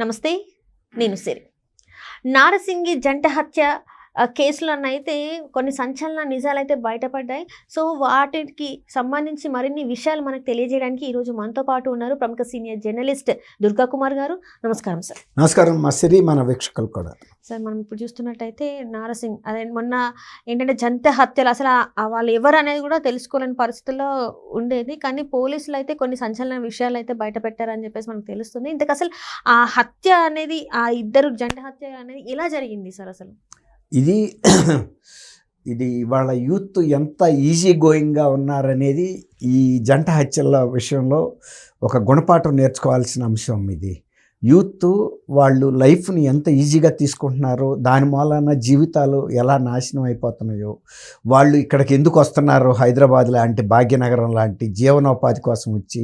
నమస్తే, నేను సిరి. నారసింగి జంట హత్య కేసులోనైతే కొన్ని సంచలన నిజాలైతే బయటపడ్డాయి. సో వాటికి సంబంధించి మరిన్ని విషయాలు మనకు తెలియజేయడానికి ఈరోజు మనతో పాటు ఉన్నారు ప్రముఖ సీనియర్ జర్నలిస్ట్ దుర్గా కుమార్ గారు. నమస్కారం సార్. నమస్కారం మా సిరి, మన వీక్షకులు కూడా. సార్, మనం ఇప్పుడు చూస్తున్నట్టయితే నారసింగ్ అదే మొన్న ఏంటంటే జంట హత్యలు అసలు వాళ్ళు ఎవరు అనేది కూడా తెలుసుకోలేని పరిస్థితుల్లో ఉండేది. కానీ పోలీసులు అయితే కొన్ని సంచలన విషయాలు అయితే బయట పెట్టారని చెప్పేసి మనకు తెలుస్తుంది. ఇంతకు అసలు ఆ హత్య అనేది, ఆ ఇద్దరు జంట హత్య అనేది ఎలా జరిగింది సార్? అసలు ఇది వాళ్ళ యూత్ ఎంత ఈజీ గోయింగ్గా ఉన్నారనేది ఈ జంట హత్యల విషయంలో ఒక గుణపాఠం నేర్చుకోవాల్సిన అంశం. ఇది యూత్ వాళ్ళు లైఫ్ని ఎంత ఈజీగా తీసుకుంటున్నారో, దాని మూలన జీవితాలు ఎలా నాశనం అయిపోతున్నాయో, వాళ్ళు ఇక్కడికి ఎందుకు వస్తున్నారో, హైదరాబాద్ లాంటి భాగ్యనగరం లాంటి జీవనోపాధి కోసం వచ్చి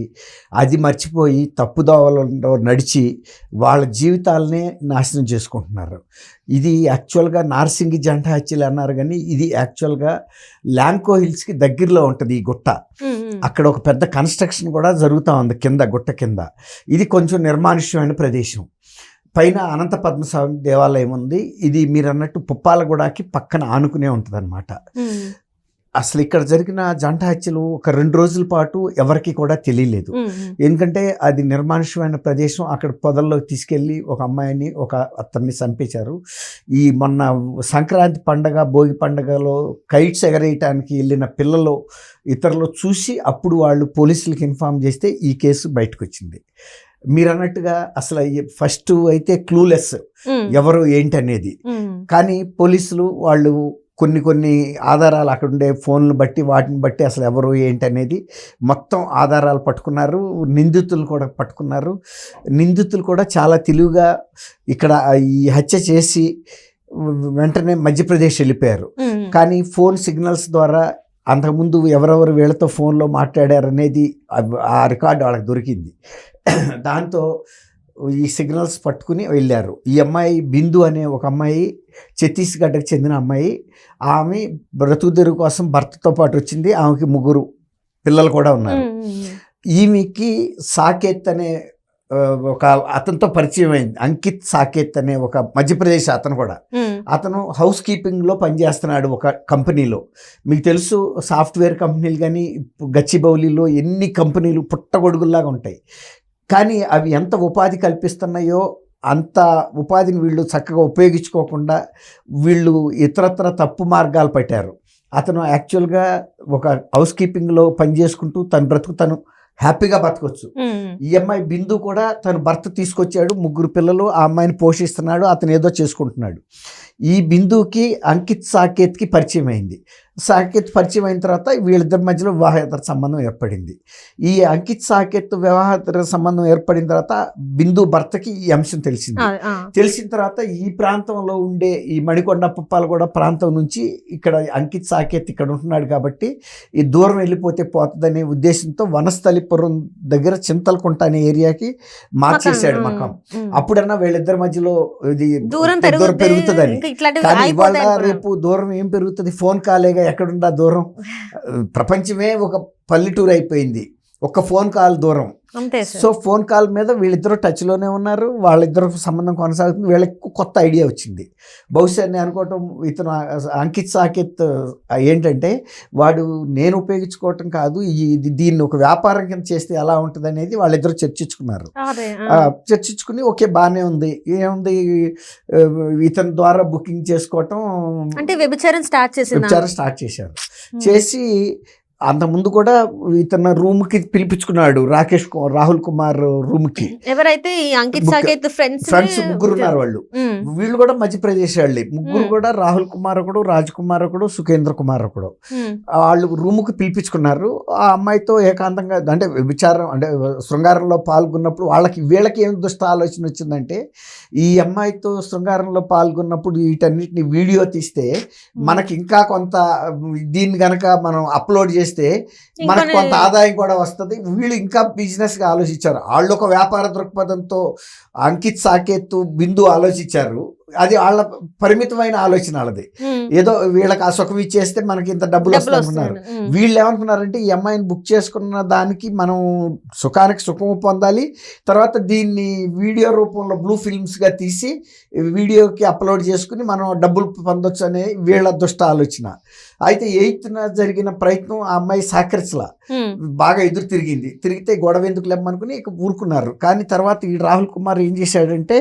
అది మర్చిపోయి తప్పుదోవలలో నడిచి వాళ్ళ జీవితాలనే నాశనం చేసుకుంటున్నారు. ఇది యాక్చువల్గా నార్సింగి జంట హత్యలు అన్నారు, కానీ ఇది యాక్చువల్గా ల్యాంకో హిల్స్కి దగ్గరలో ఉంటుంది ఈ గుట్ట. అక్కడ ఒక పెద్ద కన్స్ట్రక్షన్ కూడా జరుగుతూ ఉంది కింద, గుట్ట కింద. ఇది కొంచెం నిర్మానుష్యమైన ప్రదేశం. పైన అనంత పద్మస్వామి దేవాలయం ఉంది. ఇది మీరు అన్నట్టు పుప్పాలగూడకి పక్కన ఆనుకునే ఉంటుంది అనమాట. అసలు ఇక్కడ జరిగిన జంట హత్యలు ఒక 2 రోజుల పాటు ఎవరికి కూడా తెలియలేదు. ఎందుకంటే అది నిర్మానుష్యమైన ప్రదేశం. అక్కడ పొదల్లోకి తీసుకెళ్ళి ఒక అమ్మాయిని, ఒక అతన్ని చంపేశారు. ఈ మొన్న సంక్రాంతి పండగ, భోగి పండగలో కైట్స్ ఎగరేయటానికి వెళ్ళిన పిల్లలు ఇతరులు చూసి అప్పుడు వాళ్ళు పోలీసులకు ఇన్ఫార్మ్ చేస్తే ఈ కేసు బయటకు వచ్చింది. మీరు అన్నట్టుగా అసలు ఫస్ట్ అయితే క్లూలెస్ ఎవరు ఏంటి అనేది. కానీ పోలీసులు వాళ్ళు కొన్ని ఆధారాలు అక్కడ ఉండే ఫోన్లు బట్టి, వాటిని బట్టి అసలు ఎవరు ఏంటి అనేది మొత్తం ఆధారాలు పట్టుకున్నారు. నిందితులు కూడా పట్టుకున్నారు. నిందితులు కూడా చాలా తెలివిగా ఇక్కడ ఈ హత్య చేసి వెంటనే మధ్యప్రదేశ్ వెళ్ళిపోయారు. కానీ ఫోన్ సిగ్నల్స్ ద్వారా అంతకుముందు ఎవరెవరు వీళ్ళతో ఫోన్లో మాట్లాడారనేది ఆ రికార్డు వాళ్ళకి దొరికింది. దాంతో ఈ సిగ్నల్స్ పట్టుకుని వెళ్ళారు. ఈ అమ్మాయి బిందు అనే ఒక అమ్మాయి, ఛత్తీస్గఢ్కి చెందిన అమ్మాయి. ఆమె బ్రతుకు తెరువు కోసం భర్తతో పాటు వచ్చింది. ఆమెకి 3 పిల్లలు కూడా ఉన్నారు. ఈమెకి సాకేత్ అనే ఒక అతనితో పరిచయం అయింది. అంకిత్ సాకేత్ అనే ఒక మధ్యప్రదేశ్ అతను కూడా. అతను హౌస్ కీపింగ్లో పనిచేస్తున్నాడు ఒక కంపెనీలో. మీకు తెలుసు, సాఫ్ట్వేర్ కంపెనీలు కానీ గచ్చిబౌలిలో ఎన్ని కంపెనీలు పుట్టగొడుగుల్లాగా ఉంటాయి. కానీ అవి ఎంత ఉపాధి కల్పిస్తున్నాయో అంత ఉపాధిని వీళ్ళు చక్కగా ఉపయోగించుకోకుండా వీళ్ళు ఇతరత్ర తప్పు మార్గాలు పట్టారు. అతను యాక్చువల్గా ఒక హౌస్ కీపింగ్లో పనిచేసుకుంటూ తన బ్రతుకు తను హ్యాపీగా బతకొచ్చు. ఈ అమ్మాయి బిందు కూడా తన భర్త తీసుకొచ్చాడు, 3 పిల్లలు, ఆ అమ్మాయిని పోషిస్తున్నాడు, అతను ఏదో చేసుకుంటున్నాడు. ఈ బిందుకి అంకిత్ సాకేత్కి పరిచయం అయింది. సాకేత్ పరిచయం అయిన తర్వాత వీళ్ళిద్దరి మధ్యలో వివాహేతర సంబంధం ఏర్పడింది. ఈ అంకిత్ సాకేత్ వివాహేతర సంబంధం ఏర్పడిన తర్వాత బిందు భర్తకి ఈ అంశం తెలిసింది. తెలిసిన తర్వాత ఈ ప్రాంతంలో ఉండే ఈ మణికొండ, పుప్పాలగూడ ప్రాంతం నుంచి ఇక్కడ అంకిత్ సాకేత్ ఇక్కడ ఉంటున్నాడు కాబట్టి ఈ దూరం వెళ్ళిపోతే పోతుందనే ఉద్దేశంతో వనస్థలిపురం దగ్గర చింతలకుంట అనే ఏరియాకి మార్చేశాడు మకాం. అప్పుడన్నా వీళ్ళిద్దరి మధ్యలో ఇది దూరం పెరుగుతుందని. కానీ ఇవాళ రేపు దూరం ఏం పెరుగుతుంది? ఫోన్ కాలేగా ఎక్కడుందా దూరం? ప్రపంచమే ఒక పల్లెటూరు అయిపోయింది ఒక్క ఫోన్ కాల్ దూరం. సో ఫోన్ కాల్ మీద వీళ్ళిద్దరూ టచ్లోనే ఉన్నారు. వాళ్ళిద్దరు సంబంధం కొనసాగుతుంది. వీళ్ళకి కొత్త ఐడియా వచ్చింది. బహుశా నేను అనుకోవటం, ఇతను అంకిత్ సాకేత్ ఏంటంటే వాడు నేను ఉపయోగించుకోవటం కాదు, దీన్ని ఒక వ్యాపారం కింద చేస్తే ఎలా ఉంటుంది అనేది వాళ్ళిద్దరు చర్చించుకున్నారు. చర్చించుకుని ఓకే బాగానే ఉంది, ఏముంది ఇతని ద్వారా బుకింగ్ చేసుకోవటం, అంటే వ్యభిచారం స్టార్ట్ చేశారు. చేసి అంతకుముందు కూడా ఇతను రూమ్కి పిలిపించుకున్నాడు. రాహుల్ కుమార్ రూమ్కి. ఎవరైతే అంకిత్ సాకేత్ ఫ్రెండ్స్ 3 ఉన్నారు. వీళ్ళు కూడా మధ్యప్రదేశ్ వాళ్ళే. 3 కూడా రాహుల్ కుమార్ ఒకడు, రాజ్ కుమార్ ఒకడు, సుఖేంద్ర కుమార్ ఒకడు. వాళ్ళు రూమ్కి పిలిపించుకున్నారు. ఆ అమ్మాయితో ఏకాంతంగా, అంటే విచారం, అంటే శృంగారంలో పాల్గొన్నప్పుడు వీళ్ళకి ఏం దుష్ట ఆలోచన వచ్చిందంటే, ఈ అమ్మాయితో శృంగారంలో పాల్గొన్నప్పుడు వీటన్నిటిని వీడియో తీస్తే మనకి ఇంకా కొంత దీన్ని గనక మనం అప్లోడ్ చేస్తే మనకు కొంత ఆదాయం కూడా వస్తుంది. వీళ్ళు ఇంకా బిజినెస్గా ఆలోచించారు. వాళ్ళు ఒక వ్యాపార దృక్పథంతో అంకిత్ సాకేత్, బిందు ఆలోచించారు. అది వాళ్ళ పరిమితమైన ఆలోచన వాళ్ళది. ఏదో వీళ్ళకి ఆ సుఖం ఇచ్చేస్తే మనకి ఇంత డబ్బులు వస్తామన్నారు. వీళ్ళు ఏమనుకున్నారంటే ఈ అమ్మాయిని బుక్ చేసుకున్న దానికి మనం సుఖానికి సుఖము పొందాలి, తర్వాత దీన్ని వీడియో రూపంలో బ్లూ ఫిల్మ్స్గా తీసి వీడియోకి అప్లోడ్ చేసుకుని మనం డబ్బులు పొందొచ్చు అనే వీళ్ళ దుష్ట ఆలోచన. అయితే 8న జరిగిన ప్రయత్నం ఆ అమ్మాయి సహకరించలా, బాగా ఎదురు తిరిగితే గొడవ ఎందుకు లేమనుకుని ఇక ఊరుకున్నారు. కానీ తర్వాత ఈ రాహుల్ కుమార్ ఏం చేశాడంటే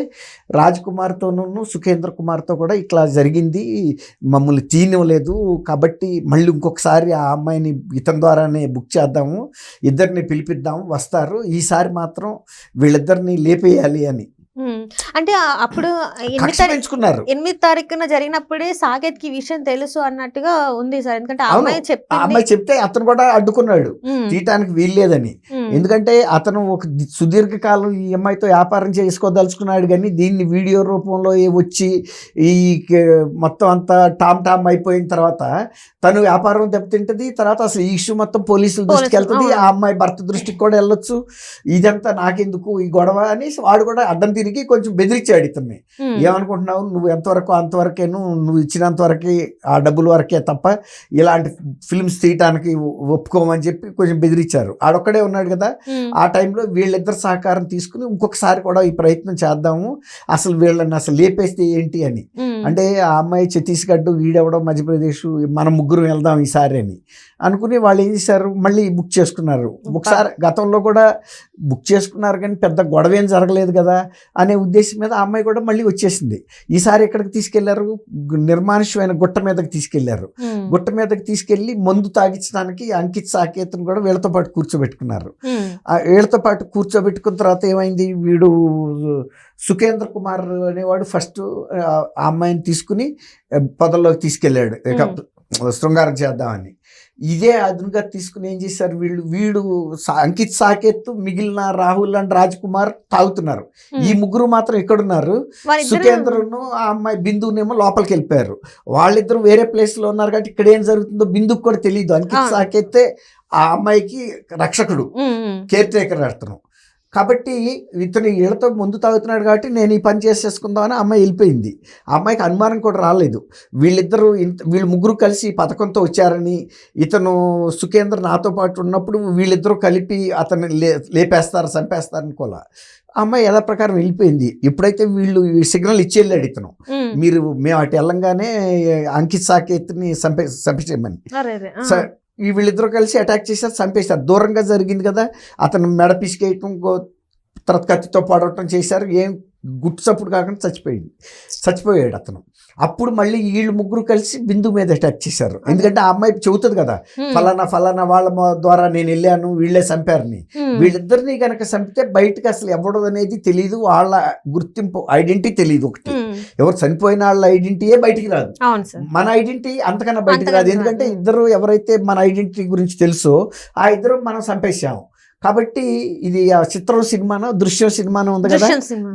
రాజ్ కుమార్తోనూ సుఖేంద్ర కుమార్తో కూడా ఇట్లా జరిగింది, మమ్మల్ని తీయనివ్వలేదు, కాబట్టి మళ్ళీ ఇంకొకసారి ఆ అమ్మాయిని ఇతని ద్వారానే బుక్ చేద్దాము, ఇద్దరిని పిలిపిద్దాము, వస్తారు, ఈసారి మాత్రం వీళ్ళిద్దరిని లేపేయాలి అని. అంటే అప్పుడు 8 తారీఖున జరిగినప్పుడే సాకేత్ కి విషయం తెలుసు అన్నట్టుగా ఉంది సార్. ఎందుకంటే ఆ అమ్మాయి చెప్తే అతను కూడా అడ్డుకున్నాడు, తీయటానికి వీల్లేదని. ఎందుకంటే అతను ఒక సుదీర్ఘకాలం ఈ అమ్మాయితో వ్యాపారం చేసుకోదలుచుకున్నాడు, కానీ దీన్ని వీడియో రూపంలో వచ్చి ఈ మొత్తం అంతా టామ్ అయిపోయిన తర్వాత తను వ్యాపారం దెబ్బతింటది, తర్వాత అసలు ఈ ఇష్యూ మొత్తం పోలీసుల దృష్టికి వెళ్తుంది, ఆ అమ్మాయి భర్త దృష్టికి కూడా వెళ్ళొచ్చు, ఇదంతా నాకెందుకు ఈ గొడవ అని వాడు కూడా అడ్డం తిరిగి కొంచెం బెదిరించాడు ఇతన్ని. ఏమనుకుంటున్నావు, నువ్వు ఎంతవరకు అంతవరకేను, నువ్వు ఇచ్చినంత వరకే ఆ డబ్బుల వరకే తప్ప ఇలాంటి ఫిల్మ్స్ తీయటానికి ఒప్పుకోమని చెప్పి కొంచెం బెదిరించారు. ఆడొక్కడే ఉన్నాడు కదా. ఆ టైంలో వీళ్ళిద్దరు సహకారం తీసుకుని ఇంకొకసారి కూడా ఈ ప్రయత్నం చేద్దాము, అసలు వీళ్ళని అసలు లేపేస్తే ఏంటి అని. అంటే ఆ అమ్మాయి ఛత్తీస్గఢ్, వీడెవడం మధ్యప్రదేశ్, మనం ముగ్గురు వెళ్దాం ఈసారి అని అనుకుని వాళ్ళు ఏం చేశారు, మళ్ళీ బుక్ చేసుకున్నారు. ఒకసారి గతంలో కూడా బుక్ చేసుకున్నారు కానీ పెద్ద గొడవ ఏం జరగలేదు కదా అనే ఉద్దేశం మీద ఆ అమ్మాయి కూడా మళ్ళీ వచ్చేసింది. ఈసారి ఎక్కడికి తీసుకెళ్లారు, నిర్మానుష్యమైన గుట్ట మీదకి తీసుకెళ్లారు. గుట్ట మీదకి తీసుకెళ్లి మందు తాగించడానికి అంకిత్ సాకేత్ను కూడా వీళ్ళతో పాటు కూర్చోబెట్టుకున్నారు. వీళ్ళతో పాటు కూర్చోబెట్టుకున్న తర్వాత ఏమైంది, వీడు సుఖేంద్ర కుమార్ అనేవాడు ఫస్ట్ ఆ అమ్మాయిని తీసుకుని పొదల్లోకి తీసుకెళ్ళాడు శృంగారం చేద్దామని. ఇదే అదునుగా తీసుకుని ఏం చేశారు వీడు అంకిత్ సాకేత్, మిగిలిన రాహుల్ అండ్ రాజ్ కుమార్ తాగుతున్నారు. ఈ ముగ్గురు మాత్రం ఎక్కడున్నారు, సుఖేంద్రను ఆ అమ్మాయి బిందునేమో లోపలికి వెళ్ళిపోయారు. వాళ్ళిద్దరు వేరే ప్లేస్ లో ఉన్నారు కాబట్టి ఇక్కడ ఏం జరుగుతుందో బిందుకు కూడా తెలియదు. అంకిత్ సాకేతే ఆ అమ్మాయికి రక్షకుడు, కేర్ టేకర్ అతను. కాబట్టి ఇతను వీళ్ళతో ముందు తాగుతున్నాడు కాబట్టి నేను ఈ పని చేసేసుకుందామని అమ్మాయి వెళ్ళిపోయింది. ఆ అమ్మాయికి అనుమానం కూడా రాలేదు, వీళ్ళు ముగ్గురు కలిసి ఈ పథకంతో వచ్చారని. ఇతను సుఖేంద్ర నాతో పాటు ఉన్నప్పుడు వీళ్ళిద్దరూ కలిపి అతను లేపేస్తారు, చంపేస్తారనుకోలే. ఆ అమ్మాయి యథా ప్రకారం వెళ్ళిపోయింది. ఎప్పుడైతే వీళ్ళు సిగ్నల్ ఇచ్చి వెళ్ళాడు ఇతను, మేము అటు వెళ్ళంగానే అంకిత్ సాకేత్ని చంపేసేయమని. ఈ వీళ్ళిద్దరూ కలిసి అటాక్ చేశారు, చంపేశారు. దూరంగా జరిగింది కదా, అతను మెడ పిసికేయటం, తర్వాత కత్తితో పడవటం చేశారు. ఏం గుట్టు చప్పుడు కాకుండా చచ్చిపోయాడు అతను. అప్పుడు మళ్ళీ వీళ్ళు ముగ్గురు కలిసి బిందు మీద అటాక్ చేశారు. ఎందుకంటే ఆ అమ్మాయి చెబుతుంది కదా, ఫలానా వాళ్ళ ద్వారా నేను వెళ్ళాను, వీళ్ళే చంపారని. వీళ్ళిద్దరిని కనుక చంపితే బయటకు అసలు ఎవడు అనేది తెలియదు, వాళ్ళ గుర్తింపు ఐడెంటిటీ తెలియదు. ఒకటి, ఎవరు చనిపోయిన వాళ్ళ ఐడెంటిటీయే బయటికి రాదు, మన ఐడెంటిటీ అంతకన్నా బయటికి రాదు. ఎందుకంటే ఇద్దరు ఎవరైతే మన ఐడెంటిటీ గురించి తెలుసో ఆ ఇద్దరు మనం చంపేసాము. కాబట్టి ఇది చిత్రం సినిమానో దృశ్యం సినిమానో ఉంది కదా,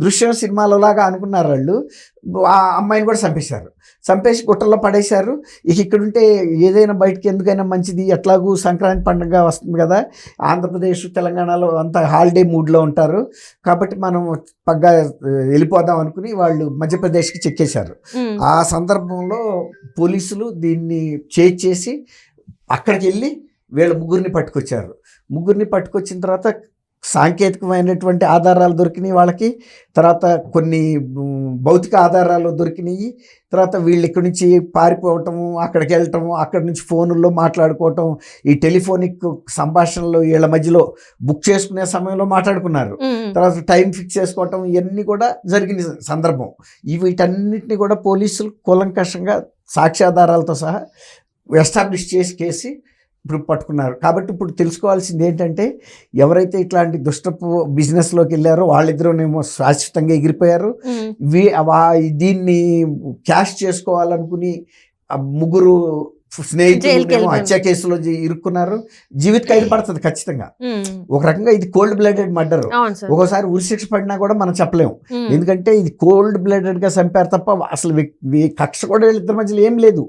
దృశ్యం సినిమాలో లాగా అనుకున్నారు వాళ్ళు. ఆ అమ్మాయిని కూడా చంపేసి గుట్టల్లో పడేశారు. ఇక్కడుంటే ఏదైనా బయటకి ఎందుకైనా మంచిది, ఎట్లాగూ సంక్రాంతి పండుగ వస్తుంది కదా, ఆంధ్రప్రదేశ్ తెలంగాణలో అంతా హాలిడే మూడ్లో ఉంటారు కాబట్టి మనం పగ్గా వెళ్ళిపోదాం అనుకుని వాళ్ళు మధ్యప్రదేశ్కి చెక్కేశారు. ఆ సందర్భంలో పోలీసులు దీన్ని చేసి అక్కడికి వెళ్ళి వీళ్ళ ముగ్గురిని పట్టుకొచ్చిన తర్వాత సాంకేతికమైనటువంటి ఆధారాలు దొరికినాయి వాళ్ళకి, తర్వాత కొన్ని భౌతిక ఆధారాలు దొరికినాయి. తర్వాత వీళ్ళు ఇక్కడి నుంచి పారిపోవటము, అక్కడికి వెళ్ళటము, అక్కడి నుంచి ఫోనుల్లో మాట్లాడుకోవటం, ఈ టెలిఫోనిక్ సంభాషణలు వీళ్ళ మధ్యలో బుక్ చేసుకునే సమయంలో మాట్లాడుకున్నారు. తర్వాత టైం ఫిక్స్ చేసుకోవటం, ఇవన్నీ కూడా జరిగిన సందర్భం. వీటన్నిటిని కూడా పోలీసులు కూలంకషంగా సాక్ష్యాధారాలతో సహా ఎస్టాబ్లిష్ కేసి ఇప్పుడు పట్టుకున్నారు. కాబట్టి ఇప్పుడు తెలుసుకోవాల్సింది ఏంటంటే, ఎవరైతే ఇట్లాంటి దుష్టపు బిజినెస్లోకి వెళ్ళారో వాళ్ళిద్దరూనేమో శాశ్వతంగా ఎగిరిపోయారు. దీన్ని క్యాష్ చేసుకోవాలనుకుని ముగ్గురు స్నేహితులు హత్య కేసులో ఇరుక్కున్నారు. జీవిత ఖైదు పడుతుంది ఖచ్చితంగా. ఒక రకంగా ఇది కోల్డ్ బ్లడెడ్ మర్డర్. ఒక్కోసారి ఉరిశిక్ష పడినా కూడా మనం చెప్పలేము, ఎందుకంటే ఇది కోల్డ్ బ్లడెడ్ గా చంపారు తప్ప అసలు కక్ష కూడా వీళ్ళిద్దరి మధ్యలో ఏం లేదు.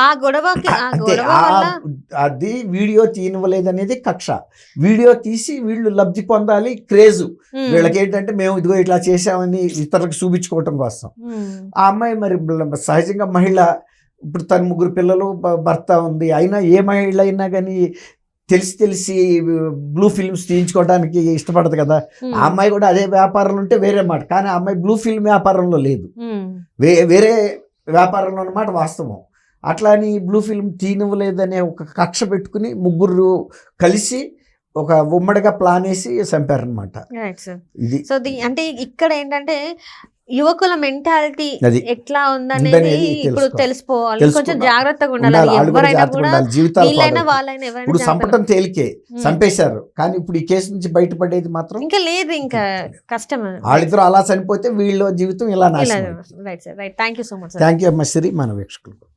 ఆ గొడవకి ఆ అంతే గొడవ వల్ల అది వీడియో తీయనివ్వలేదనేది కక్ష. వీడియో తీసి వీళ్ళు లబ్ధి పొందాలి, క్రేజు వీళ్ళకి ఏంటంటే మేము ఇదిగో ఇట్లా చేసామని ఇతరులకు చూపించుకోవటం కోసం. ఆ అమ్మాయి మరి సహజంగా మహిళ, ఇప్పుడు తన 3 పిల్లలు భర్త ఉంది, అయినా ఏ మహిళ అయినా కానీ తెలిసి బ్లూ ఫిల్మ్స్ తీయించుకోవడానికి ఇష్టపడదు కదా. ఆ అమ్మాయి కూడా అదే వ్యాపారంలో ఉంటే వేరే మాట, కానీ ఆ అమ్మాయి బ్లూ ఫిల్మ్ వ్యాపారంలో లేదు, వేరే వ్యాపారంలో అన్నమాట వాస్తవం. అట్లా అని బ్లూ ఫిల్మ్ తీయనివ్వలేదనే ఒక కక్ష పెట్టుకుని 3 కలిసి ఒక ఉమ్మడిగా ప్లాన్ వేసి చంపారనమాట. ఇది సో అంటే ఇక్కడ ఏంటంటే యువకుల మెంటాలిటీ అది ఎట్లా ఉందనేది ఉందనేది ఇప్పుడు తెలుసుకోవాలి. తెలుసుకోవాలి, కొంచెం జాగ్రత్తగా ఉండాలి. ఉండాలి, అది వాళ్ళు కూడా ఎవరైనా జాగ్రత్తగా కూడా ఉండాలి, జీవితాలు వీళ్ళైనా పాడవుతాయి. వాళ్ళైనా ఇప్పుడు ఎవరైనా చంపటం తేలికే, చంపేశారు, కానీ ఇప్పుడు ఈ కేసు నుంచి బయటపడేది మాత్రం ఇంకా లేదు, ఇంకా కష్టం. వాళ్ళిద్దరూ అలా చనిపోతే వీళ్ళ జీవితం ఇలా నాశనం. Right sir, right. Thank you so much. Thank you అమ్మ శ్రీ, మన వీక్షకులకు.